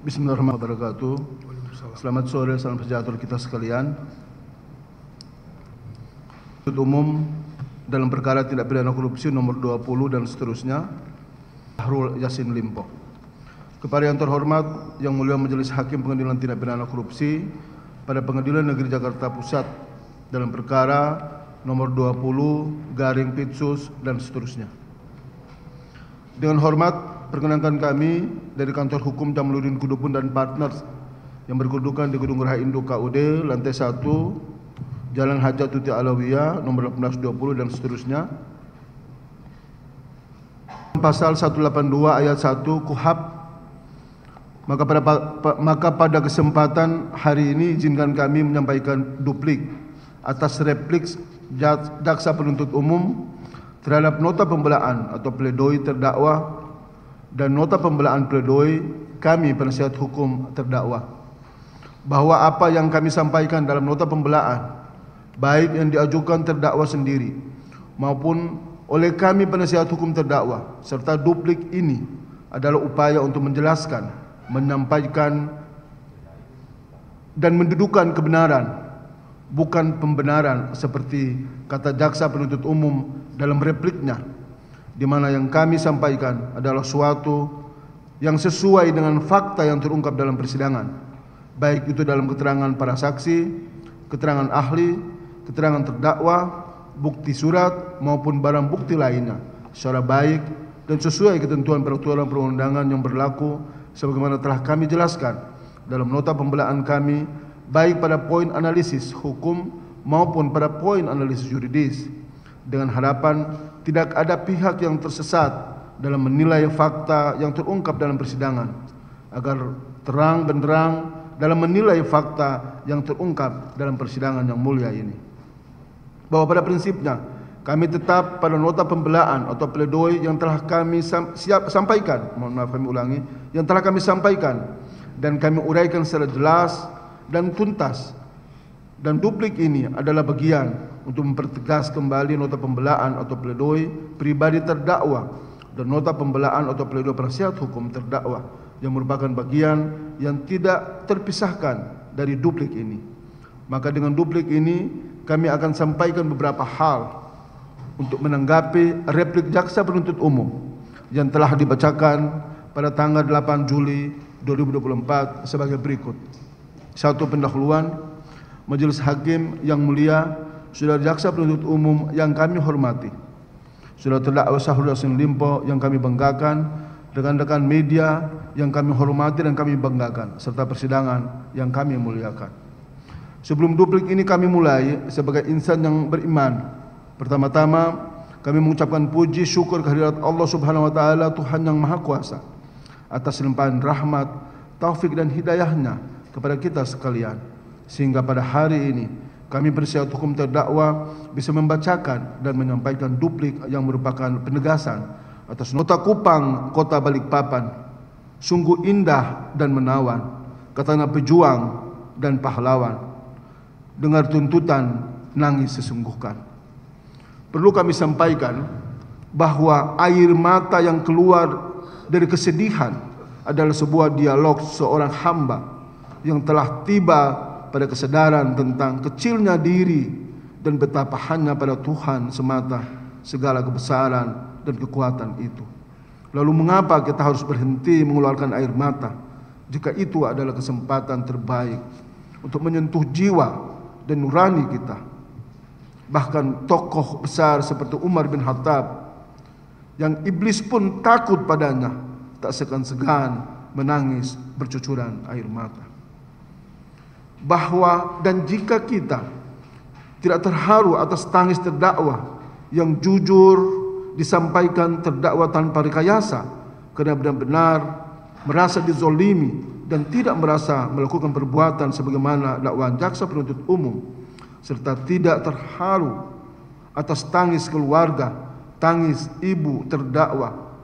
Bismillahirrahmanirrahim. Selamat sore, salam sejahtera kita sekalian. Penuntut umum dalam perkara tindak pidana korupsi nomor 20 dan seterusnya, Syahrul Yassin Limpo. Kepada yang terhormat, Yang Mulia Majelis Hakim Pengadilan Tindak Pidana Korupsi pada Pengadilan Negeri Jakarta Pusat dalam perkara nomor 20/Pitsus dan seterusnya. Dengan hormat, perkenankan kami dari Kantor Hukum Jamaluddin Kudupun dan Partners yang berkedudukan di Gedung Geraha Indo KUD lantai 1 Jalan Hajat Tuti Alawiyah nomor 1820 dan seterusnya. Pasal 182 ayat 1 KUHAP. Maka pada kesempatan hari ini izinkan kami menyampaikan duplik atas replik jaksa penuntut umum terhadap nota pembelaan atau pledoi terdakwa dan nota pembelaan pledoi kami penasihat hukum terdakwa, bahwa apa yang kami sampaikan dalam nota pembelaan, baik yang diajukan terdakwa sendiri maupun oleh kami penasihat hukum terdakwa, serta duplik ini adalah upaya untuk menjelaskan, menyampaikan dan mendudukan kebenaran, bukan pembenaran seperti kata jaksa penuntut umum dalam repliknya, di mana yang kami sampaikan adalah suatu yang sesuai dengan fakta yang terungkap dalam persidangan, baik itu dalam keterangan para saksi, keterangan ahli, keterangan terdakwa, bukti surat maupun barang bukti lainnya secara baik dan sesuai ketentuan peraturan perundangan yang berlaku sebagaimana telah kami jelaskan dalam nota pembelaan kami, baik pada poin analisis hukum maupun pada poin analisis yuridis, dengan harapan tidak ada pihak yang tersesat dalam menilai fakta yang terungkap dalam persidangan, agar terang benderang dalam menilai fakta yang terungkap dalam persidangan yang mulia ini. Bahwa pada prinsipnya kami tetap pada nota pembelaan atau pledoi yang telah kami sampaikan, yang telah kami sampaikan dan kami uraikan secara jelas dan tuntas, dan duplik ini adalah bagian untuk mempertegas kembali nota pembelaan atau pledoi pribadi terdakwa dan nota pembelaan atau pledoi penasihat hukum terdakwa yang merupakan bagian yang tidak terpisahkan dari duplik ini. Maka dengan duplik ini kami akan sampaikan beberapa hal untuk menanggapi replik jaksa penuntut umum yang telah dibacakan pada tanggal 8 Juli 2024 sebagai berikut. 1. Pendahuluan. Majelis Hakim yang mulia, Saudara jaksa penuntut umum yang kami hormati, Saudara terdakwa Syahrul Yassin Limpo yang kami banggakan, rekan-rekan media yang kami hormati dan kami banggakan, serta persidangan yang kami muliakan. Sebelum duplik ini kami mulai, sebagai insan yang beriman, pertama-tama kami mengucapkan puji syukur kehadirat Allah Subhanahu wa taala, Tuhan yang Maha Kuasa, atas limpahan rahmat, taufik dan hidayahnya kepada kita sekalian, sehingga pada hari ini kami penasihat hukum terdakwa bisa membacakan dan menyampaikan duplik yang merupakan penegasan atas nota Kupang Kota Balikpapan, sungguh indah dan menawan, katanya pejuang dan pahlawan, dengar tuntutan nangis sesungguhkan. Perlu kami sampaikan bahwa air mata yang keluar dari kesedihan adalah sebuah dialog seorang hamba yang telah tiba pada kesadaran tentang kecilnya diri dan betapa hanya pada Tuhan semata segala kebesaran dan kekuatan itu. Lalu mengapa kita harus berhenti mengeluarkan air mata jika itu adalah kesempatan terbaik untuk menyentuh jiwa dan nurani kita? Bahkan tokoh besar seperti Umar bin Khattab yang iblis pun takut padanya, tak segan-segan menangis bercucuran air mata. Bahwa dan jika kita tidak terharu atas tangis terdakwa yang jujur disampaikan terdakwa tanpa rekayasa, karena benar-benar merasa dizolimi dan tidak merasa melakukan perbuatan sebagaimana dakwaan jaksa penuntut umum, serta tidak terharu atas tangis keluarga, tangis ibu terdakwa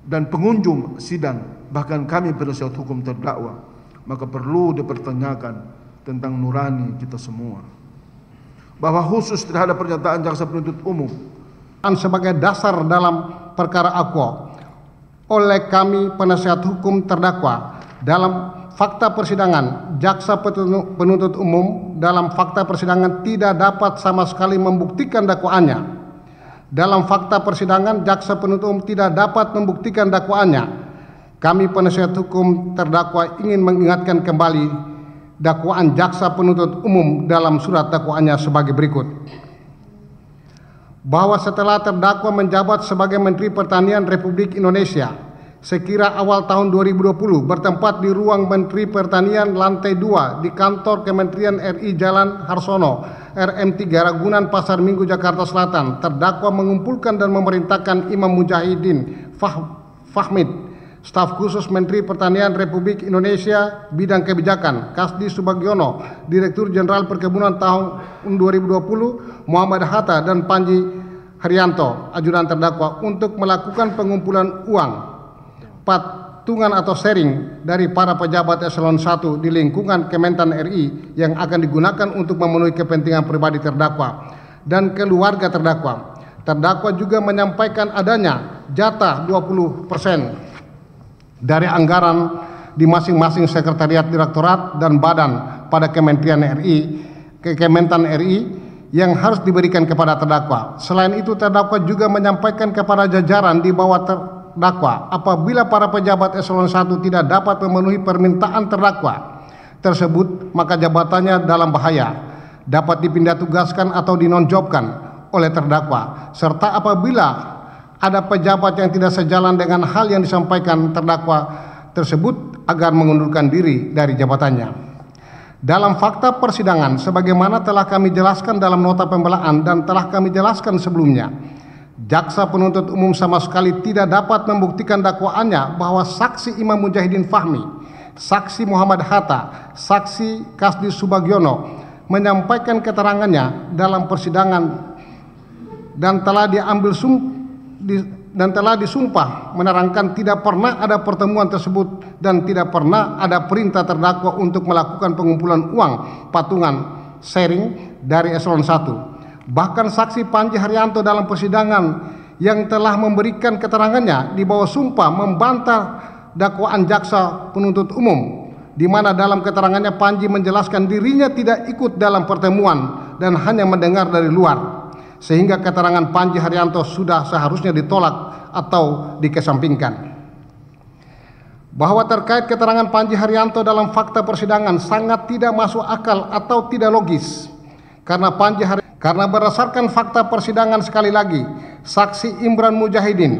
dan pengunjung sidang, bahkan kami penasihat hukum terdakwa, maka perlu dipertanyakan tentang nurani kita semua. Bahwa khusus terhadap pernyataan jaksa penuntut umum sebagai dasar dalam perkara aquo oleh kami penasihat hukum terdakwa Dalam fakta persidangan, jaksa penuntut umum dalam fakta persidangan tidak dapat sama sekali membuktikan dakwaannya. Dalam fakta persidangan, jaksa penuntut umum tidak dapat membuktikan dakwaannya. Kami penasihat hukum terdakwa ingin mengingatkan kembali dakwaan jaksa penuntut umum dalam surat dakwaannya sebagai berikut. Bahwa setelah terdakwa menjabat sebagai Menteri Pertanian Republik Indonesia sekira awal tahun 2020 bertempat di ruang Menteri Pertanian lantai 2 di kantor Kementerian RI Jalan Harsono RM3 Ragunan Pasar Minggu Jakarta Selatan, terdakwa mengumpulkan dan memerintahkan Imam Mujahidin Fahmid, staf khusus Menteri Pertanian Republik Indonesia bidang kebijakan, Kasdi Subagiono, Direktur Jenderal Perkebunan tahun 2020, Muhammad Hatta dan Panji Haryanto, ajudan terdakwa, untuk melakukan pengumpulan uang patungan atau sharing dari para pejabat eselon 1 di lingkungan Kementan RI yang akan digunakan untuk memenuhi kepentingan pribadi terdakwa dan keluarga terdakwa. Terdakwa juga menyampaikan adanya jatah 20% dari anggaran di masing-masing sekretariat direktorat dan badan pada Kementerian RI, Kementan RI yang harus diberikan kepada terdakwa. Selain itu, terdakwa juga menyampaikan kepada jajaran di bawah terdakwa, apabila para pejabat eselon 1 tidak dapat memenuhi permintaan terdakwa tersebut, maka jabatannya dalam bahaya, dapat dipindah tugaskan atau dinonjobkan oleh terdakwa, serta apabila ada pejabat yang tidak sejalan dengan hal yang disampaikan terdakwa tersebut agar mengundurkan diri dari jabatannya. Dalam fakta persidangan, sebagaimana telah kami jelaskan dalam nota pembelaan dan telah kami jelaskan sebelumnya, jaksa penuntut umum sama sekali tidak dapat membuktikan dakwaannya bahwa saksi Imam Mujahidin Fahmi, saksi Muhammad Hatta, saksi Kasdi Subagiono menyampaikan keterangannya dalam persidangan dan telah disumpah menerangkan tidak pernah ada pertemuan tersebut dan tidak pernah ada perintah terdakwa untuk melakukan pengumpulan uang patungan sharing dari eselon 1. Bahkan saksi Panji Haryanto dalam persidangan yang telah memberikan keterangannya di bawah sumpah membantah dakwaan jaksa penuntut umum, di mana dalam keterangannya Panji menjelaskan dirinya tidak ikut dalam pertemuan dan hanya mendengar dari luar, sehingga keterangan Panji Haryanto sudah seharusnya ditolak atau dikesampingkan. Bahwa terkait keterangan Panji Haryanto dalam fakta persidangan sangat tidak masuk akal atau tidak logis, karena berdasarkan fakta persidangan, sekali lagi, saksi Imran Mujahidin,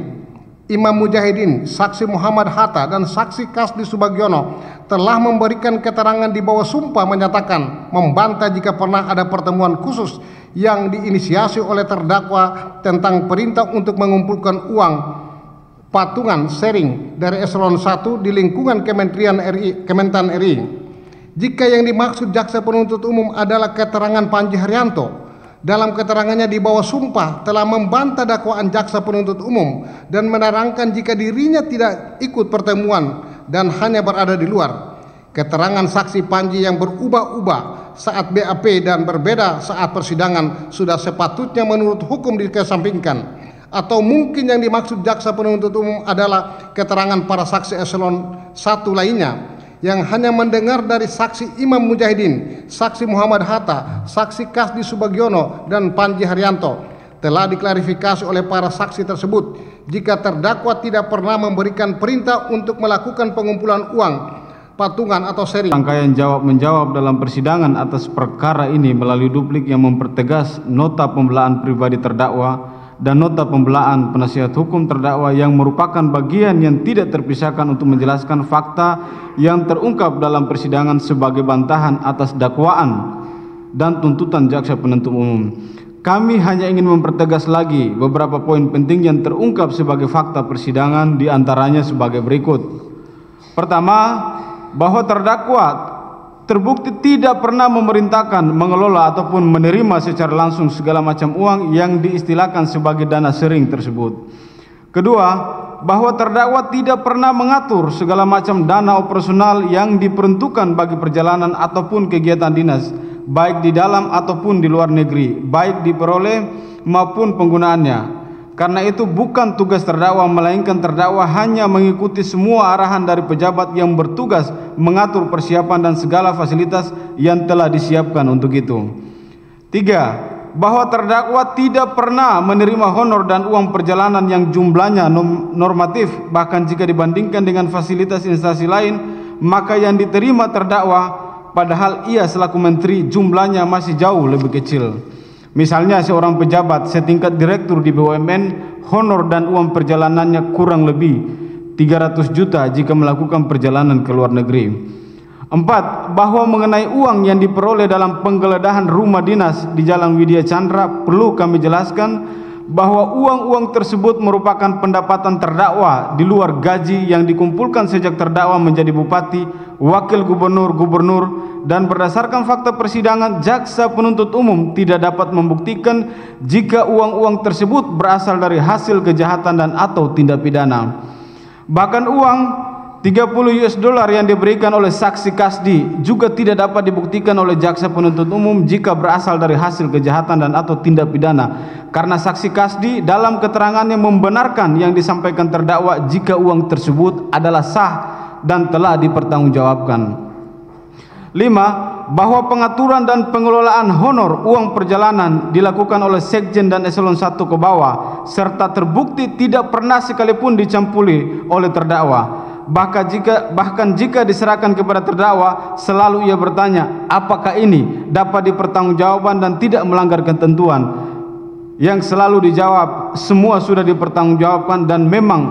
Imam Mujahidin, saksi Muhammad Hatta dan saksi Kasdi Subagiono telah memberikan keterangan di bawah sumpah menyatakan membantah jika pernah ada pertemuan khusus yang diinisiasi oleh terdakwa tentang perintah untuk mengumpulkan uang patungan sharing dari eselon 1 di lingkungan Kementerian RI, Kementan RI. Jika yang dimaksud jaksa penuntut umum adalah keterangan Panji Haryanto dalam keterangannya di bawah sumpah telah membantah dakwaan jaksa penuntut umum dan menerangkan jika dirinya tidak ikut pertemuan dan hanya berada di luar. Keterangan saksi Panji yang berubah-ubah saat BAP dan berbeda saat persidangan sudah sepatutnya menurut hukum dikesampingkan. Atau mungkin yang dimaksud jaksa penuntut umum adalah keterangan para saksi eselon 1 lainnya yang hanya mendengar dari saksi Imam Mujahidin, saksi Muhammad Hatta, saksi Kasdi Subagiono dan Panji Haryanto. Telah diklarifikasi oleh para saksi tersebut jika terdakwa tidak pernah memberikan perintah untuk melakukan pengumpulan uang patungan atau sharing. Rangkaian jawab-menjawab dalam persidangan atas perkara ini melalui duplik yang mempertegas nota pembelaan pribadi terdakwa dan nota pembelaan penasihat hukum terdakwa yang merupakan bagian yang tidak terpisahkan untuk menjelaskan fakta yang terungkap dalam persidangan sebagai bantahan atas dakwaan dan tuntutan jaksa penuntut umum. Kami hanya ingin mempertegas lagi beberapa poin penting yang terungkap sebagai fakta persidangan, di antaranya sebagai berikut. Pertama, bahwa terdakwa terbukti tidak pernah memerintahkan, mengelola ataupun menerima secara langsung segala macam uang yang diistilahkan sebagai dana sharing tersebut. Kedua, bahwa terdakwa tidak pernah mengatur segala macam dana operasional yang diperuntukkan bagi perjalanan ataupun kegiatan dinas, baik di dalam ataupun di luar negeri, baik diperoleh maupun penggunaannya. Karena itu bukan tugas terdakwa, melainkan terdakwa hanya mengikuti semua arahan dari pejabat yang bertugas mengatur persiapan dan segala fasilitas yang telah disiapkan untuk itu. 3. Bahwa terdakwa tidak pernah menerima honor dan uang perjalanan yang jumlahnya normatif, bahkan jika dibandingkan dengan fasilitas instansi lain, maka yang diterima terdakwa padahal ia selaku menteri jumlahnya masih jauh lebih kecil. Misalnya seorang pejabat setingkat direktur di BUMN, honor dan uang perjalanannya kurang lebih 300 juta jika melakukan perjalanan ke luar negeri. 4. Bahwa mengenai uang yang diperoleh dalam penggeledahan rumah dinas di Jalan Widya Chandra, perlu kami jelaskan bahwa uang-uang tersebut merupakan pendapatan terdakwa di luar gaji yang dikumpulkan sejak terdakwa menjadi bupati, wakil gubernur, dan berdasarkan fakta persidangan, jaksa penuntut umum tidak dapat membuktikan jika uang-uang tersebut berasal dari hasil kejahatan dan atau tindak pidana. Bahkan uang $30 yang diberikan oleh saksi Kasdi juga tidak dapat dibuktikan oleh jaksa penuntut umum jika berasal dari hasil kejahatan dan atau tindak pidana, karena saksi Kasdi dalam keterangannya membenarkan yang disampaikan terdakwa jika uang tersebut adalah sah dan telah dipertanggungjawabkan. 5. Bahwa pengaturan dan pengelolaan honor uang perjalanan dilakukan oleh Sekjen dan Eselon 1 ke bawah, serta terbukti tidak pernah sekalipun dicampuri oleh terdakwa. Bahkan jika diserahkan kepada terdakwa, selalu ia bertanya, apakah ini dapat dipertanggungjawabkan dan tidak melanggar ketentuan? Yang selalu dijawab, semua sudah dipertanggungjawabkan dan memang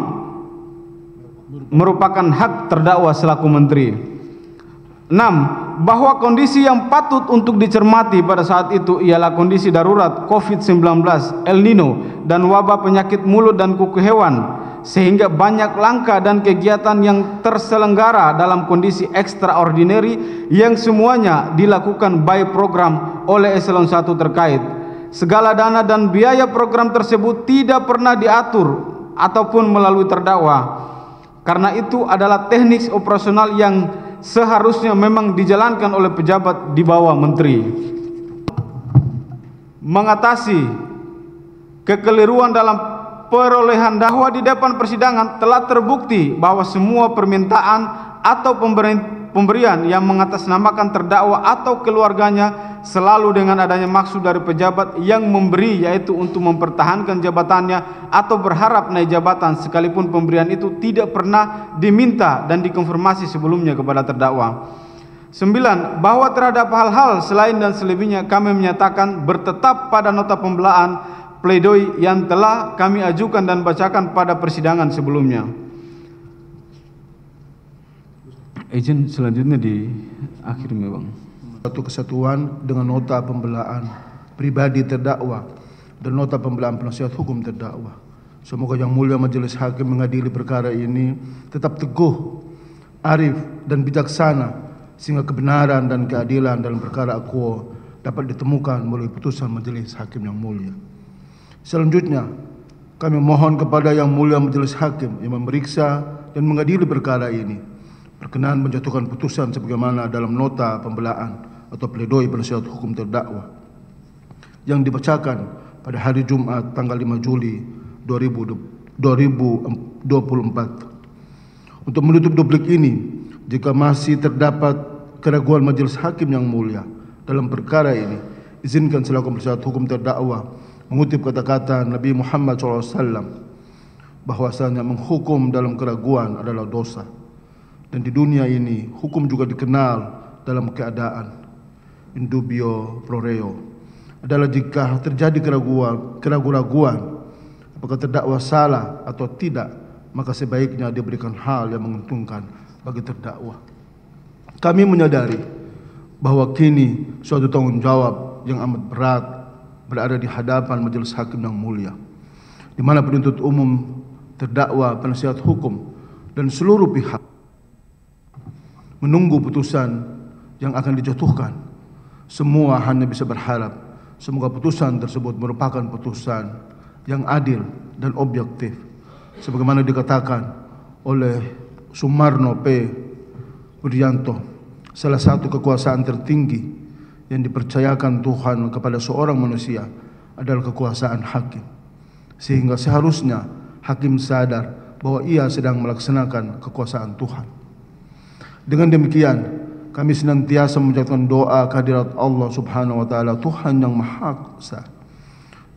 merupakan hak terdakwa selaku menteri. 6. Bahwa kondisi yang patut untuk dicermati pada saat itu ialah kondisi darurat COVID-19, El Nino, dan wabah penyakit mulut dan kuku hewan, sehingga banyak langkah dan kegiatan yang terselenggara dalam kondisi extraordinary yang semuanya dilakukan by program oleh Eselon 1 terkait. Segala dana dan biaya program tersebut tidak pernah diatur ataupun melalui terdakwa. Karena itu adalah teknik operasional yang seharusnya memang dijalankan oleh pejabat di bawah menteri. Mengatasi kekeliruan dalam perolehan dakwa di depan persidangan, telah terbukti bahwa semua permintaan atau pemberian yang mengatasnamakan terdakwa atau keluarganya selalu dengan adanya maksud dari pejabat yang memberi, yaitu untuk mempertahankan jabatannya atau berharap naik jabatan, sekalipun pemberian itu tidak pernah diminta dan dikonfirmasi sebelumnya kepada terdakwa. 9. Bahwa terhadap hal-hal selain dan selebihnya kami menyatakan bertetap pada nota pembelaan pledoi yang telah kami ajukan dan bacakan pada persidangan sebelumnya. Izin selanjutnya di akhir memang. Satu kesatuan dengan nota pembelaan pribadi terdakwa dan nota pembelaan penasihat hukum terdakwa. Semoga Yang Mulia Majelis Hakim mengadili perkara ini tetap teguh, arif dan bijaksana, sehingga kebenaran dan keadilan dalam perkara akuo dapat ditemukan melalui putusan Majelis Hakim yang mulia. Selanjutnya, kami mohon kepada Yang Mulia Majelis Hakim yang memeriksa dan mengadili perkara ini berkenan menjatuhkan putusan sebagaimana dalam nota pembelaan atau pledoi penasihat hukum terdakwa yang dibacakan pada hari Jumat tanggal 5 Juli 2024. Untuk menutup duplik ini, jika masih terdapat keraguan Majelis Hakim yang mulia dalam perkara ini, izinkan selaku penasihat hukum terdakwa mengutip kata-kata Nabi Muhammad SAW bahwasanya menghukum dalam keraguan adalah dosa, dan di dunia ini hukum juga dikenal dalam keadaan in dubio pro reo, adalah jika terjadi keraguan apakah terdakwa salah atau tidak, maka sebaiknya diberikan hal yang menguntungkan bagi terdakwa. Kami menyadari bahwa kini suatu tanggung jawab yang amat berat berada di hadapan Majelis Hakim yang mulia, di mana penuntut umum, terdakwa, penasihat hukum, dan seluruh pihak menunggu putusan yang akan dijatuhkan. Semua hanya bisa berharap semoga putusan tersebut merupakan putusan yang adil dan objektif, sebagaimana dikatakan oleh Sumarno P. Widianto, salah satu kekuasaan tertinggi yang dipercayakan Tuhan kepada seorang manusia adalah kekuasaan hakim. sehingga seharusnya hakim sadar bahwa ia sedang melaksanakan kekuasaan Tuhan. Dengan demikian, kami senantiasa menjatuhkan doa kehadirat Allah Subhanahu wa taala, Tuhan yang Maha Kuasa,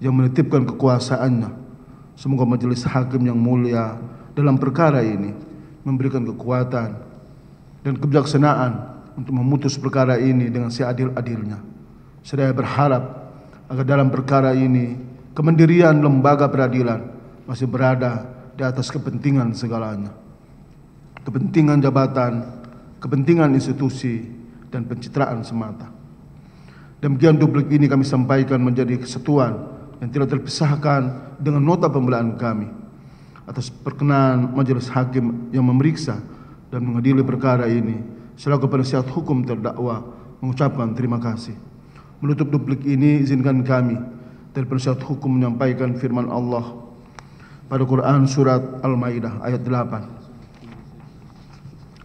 yang menitipkan kekuasaannya. Semoga majelis hakim yang mulia dalam perkara ini memberikan kekuatan dan kebijaksanaan untuk memutus perkara ini dengan seadil-adilnya. Saya berharap agar dalam perkara ini kemandirian lembaga peradilan masih berada di atas kepentingan segalanya, kepentingan jabatan, kepentingan institusi, dan pencitraan semata. Demikian duplik ini kami sampaikan menjadi kesatuan yang tidak terpisahkan dengan nota pembelaan kami. Atas perkenan majelis hakim yang memeriksa dan mengadili perkara ini, selaku penasihat hukum terdakwa mengucapkan terima kasih. Menutup duplik ini, izinkan kami dari penasihat hukum menyampaikan firman Allah pada Quran surat Al-Maidah ayat 8,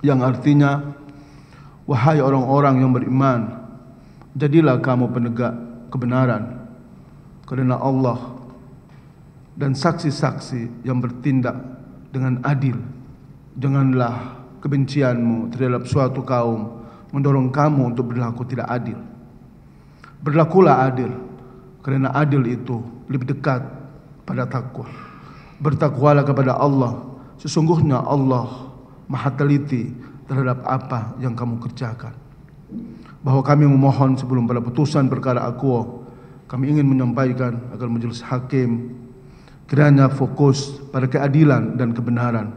yang artinya, wahai orang-orang yang beriman, jadilah kamu penegak kebenaran karena Allah dan saksi-saksi yang bertindak dengan adil. Janganlah kebencianmu terhadap suatu kaum mendorong kamu untuk berlaku tidak adil. Berlakulah adil, karena adil itu lebih dekat pada takwa. Bertakwalah kepada Allah, sesungguhnya Allah Maha teliti terhadap apa yang kamu kerjakan. Bahwa kami memohon sebelum pada putusan perkara akuo, kami ingin menyampaikan agar majelis hakim kiranya fokus pada keadilan dan kebenaran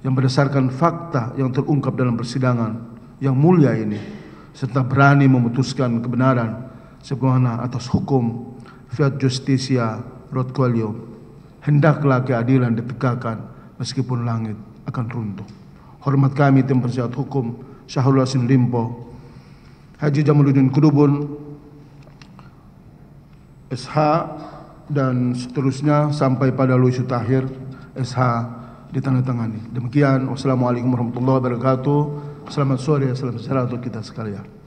yang berdasarkan fakta yang terungkap dalam persidangan yang mulia ini, serta berani memutuskan kebenaran sebagaimana atas hukum fiat justitia rod quaelio. Hendaklah keadilan ditegakkan meskipun langit akan runtuh. Hormat kami tim penasihat hukum Syahrul Yassin Limpo, Haji Jamaluddin Kudubun, SH, dan seterusnya sampai pada Luisu Tahir SH ditandatangani. Demikian, wassalamualaikum warahmatullahi wabarakatuh. Selamat sore, salam sejahtera untuk kita sekalian.